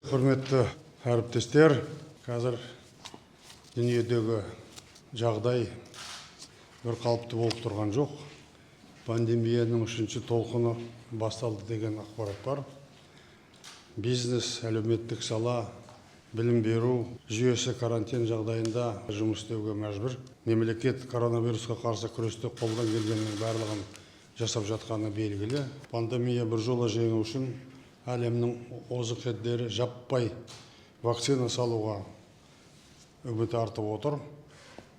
Құрметті әріптестер, қазір дүниедегі жағдай бір қалыпты болып тұрған жоқ. Пандемияның үшінші толқыны басталды деген ақпарат бар. Бизнес, әлеуметтік сала, білім беру жүйесі карантин жағдайында жұмыс істеуге мәжбүр. Мемлекет коронавирусқа қарсы күресте қолдан келгеннің барлығын жасап жатқаны белгілі. Пандемия біржола жеңу үшін әлемнің озық елдері жаппай вакцина салуға үміт артып отыр.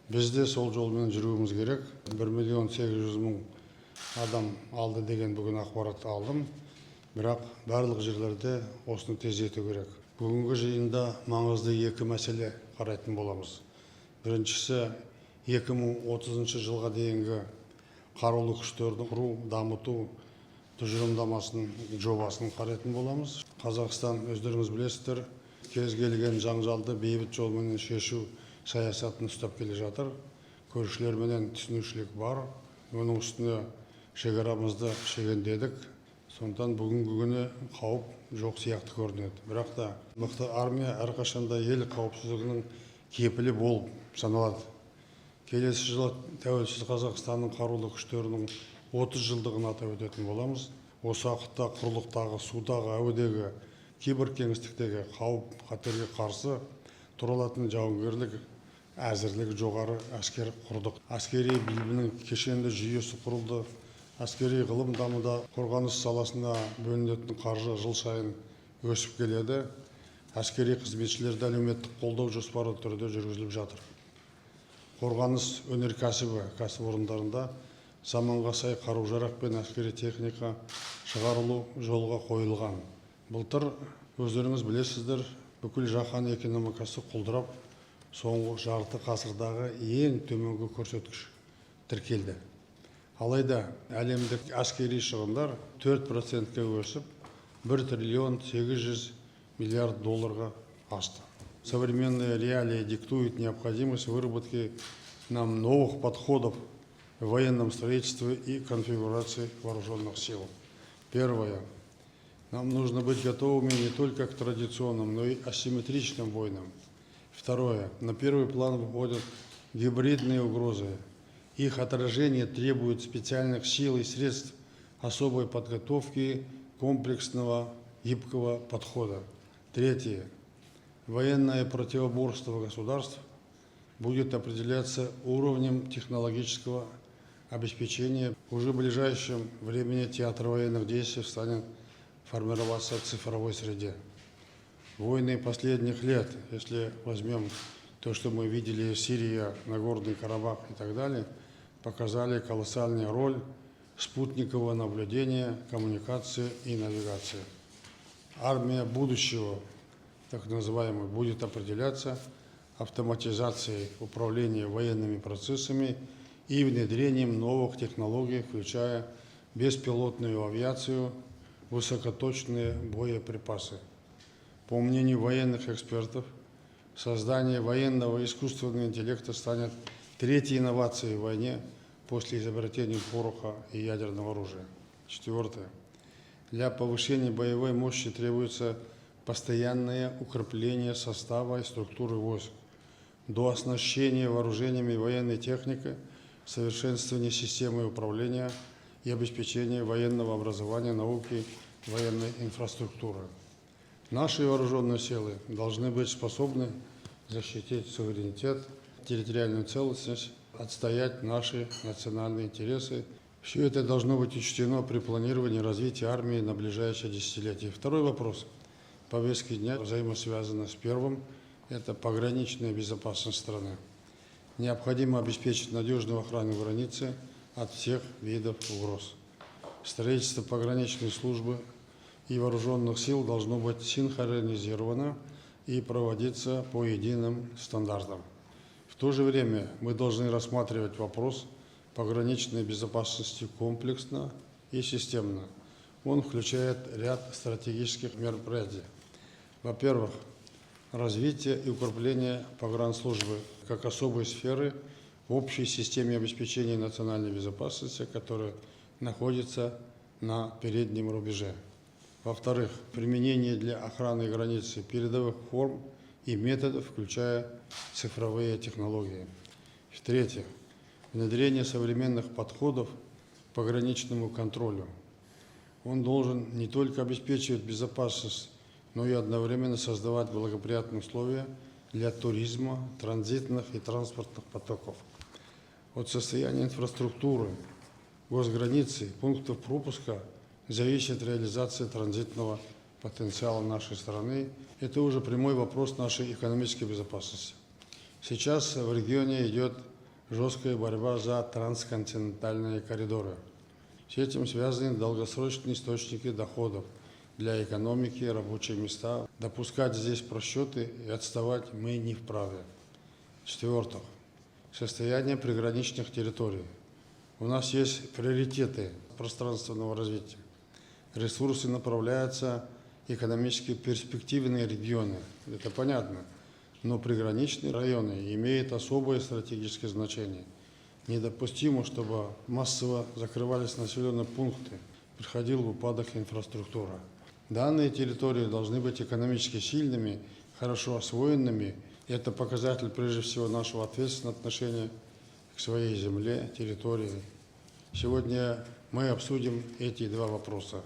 Біз де сол жолмен жүруіміз керек. 1.800.000 адам алды деген бүгін ақпарат алдым. Бірақ барлық жерлерде осыны тездету керек. Бүгінгі жиында маңызды екі мәселе қарайтын боламыз. Біріншісі 2030 жылға дейінгі қарулы күштерді құру, дамыту тұжырымдамасының жобасын қарайтын боламыз. Қазақстан, өздеріңіз білесіздер, кез келген жаңжалды бейбіт жолмен шешу саясатын ұстап келе жатыр. Көршілерменен түсінушілік бар. Оның үстіне шекарамызды шегендедік. Сондықтан бүгінгі күні қауіп жоқ сияқты көрінеді. Бірақ та мықты армия әрқашанда ел қауіпсіздігінің кепілі болып саналады. Келесі жылы тәуелсіз Қазақстанның қарулы күштерінің 30 жылдығын атап өтетін боламыз. Осы уақытта құрлықтағы, судағы, әуедегі, киберкеңістіктегі қауіп қатерге қарсы тұра алатын жауынгерлік әзірлік жоғары әскер құрдық. Әскери білімнің кешенді жүйесі құрылды. Әскери ғылым дамуда қорғаныс саласына бөлінетін қаржы жыл сайын өсіп келеді. Әскери қызметшілерді әлеуметтік қолдау жоспары түрде жүргізіліп жатыр. Қорғаныс өнеркәсібі кәсіпорындарында заманға сай қару-жарақ пен әскери техника шығарылу жолға қойылған. Былтыр өздеріңіз білесіздер, бүкіл жаһан экономикасы құлдырап, соңғы жарты ғасырдағы ең төменгі көрсеткіш тіркелді. Алайда әлемдік әскери шығындар 4%-ке өсіп, 1 триллион 800 миллиард долларға асты. Современные реалии диктуют необходимость выработки нам новых подходов в военном строительстве и конфигурации вооруженных сил. Первое. Нам нужно быть готовыми не только к традиционным, но и асимметричным войнам. Второе. На первый план выходят гибридные угрозы. Их отражение требует специальных сил и средств особой подготовки, комплексного, гибкого подхода. Третье. Военное противоборство государств будет определяться уровнем технологического обеспечения. Уже в ближайшем времени театр военных действий станет формироваться в цифровой среде. Войны последних лет, если возьмем то, что мы видели в Сирии, Нагорный Карабах и так далее, показали колоссальную роль спутникового наблюдения, коммуникации и навигации. Армия будущего, так называемая, будет определяться автоматизацией управления военными процессами и внедрением новых технологий, включая беспилотную авиацию, высокоточные боеприпасы. По мнению военных экспертов, создание военного искусственного интеллекта станет третьей инновацией в войне после изобретения пороха и ядерного оружия. Четвертое. Для повышения боевой мощи требуется постоянное укрепление состава и структуры войск, дооснащение вооружениями и военной техникой, совершенствование системы управления и обеспечение военного образования, науки и военной инфраструктуры. Наши вооруженные силы должны быть способны защитить суверенитет, территориальную целостность, отстоять наши национальные интересы. Все это должно быть учтено при планировании развития армии на ближайшие десятилетия. Второй вопрос повестки дня взаимосвязан с первым. Это пограничная безопасность страны. Необходимо обеспечить надежную охрану границы от всех видов угроз. Строительство пограничной службы и вооруженных сил должно быть синхронизировано и проводиться по единым стандартам. В то же время мы должны рассматривать вопрос пограничной безопасности комплексно и системно. Он включает ряд стратегических мероприятий. Во-первых, развитие и укрепление погранслужбы как особой сферы в общей системе обеспечения национальной безопасности, которая находится на переднем рубеже. Во-вторых, применение для охраны границы передовых форм и методов, включая цифровые технологии. В-третьих, внедрение современных подходов к пограничному контролю. Он должен не только обеспечивать безопасность, но и одновременно создавать благоприятные условия для туризма, транзитных и транспортных потоков. От состояния инфраструктуры, госграницы, пунктов пропуска зависит реализация транзитного потенциала нашей страны. Это уже прямой вопрос нашей экономической безопасности. Сейчас в регионе идет жесткая борьба за трансконтинентальные коридоры. С этим связаны долгосрочные источники доходов для экономики, рабочие места. Допускать здесь просчеты и отставать мы не вправе. В-четвертых, состояние приграничных территорий. У нас есть приоритеты пространственного развития. Ресурсы направляются в экономически перспективные регионы. Это понятно. Но приграничные районы имеют особое стратегическое значение. Недопустимо, чтобы массово закрывались населенные пункты, приходил в упадок инфраструктура. Данные территории должны быть экономически сильными, хорошо освоенными. Это показатель, прежде всего, нашего ответственного отношения к своей земле, территории. Сегодня мы обсудим эти два вопроса.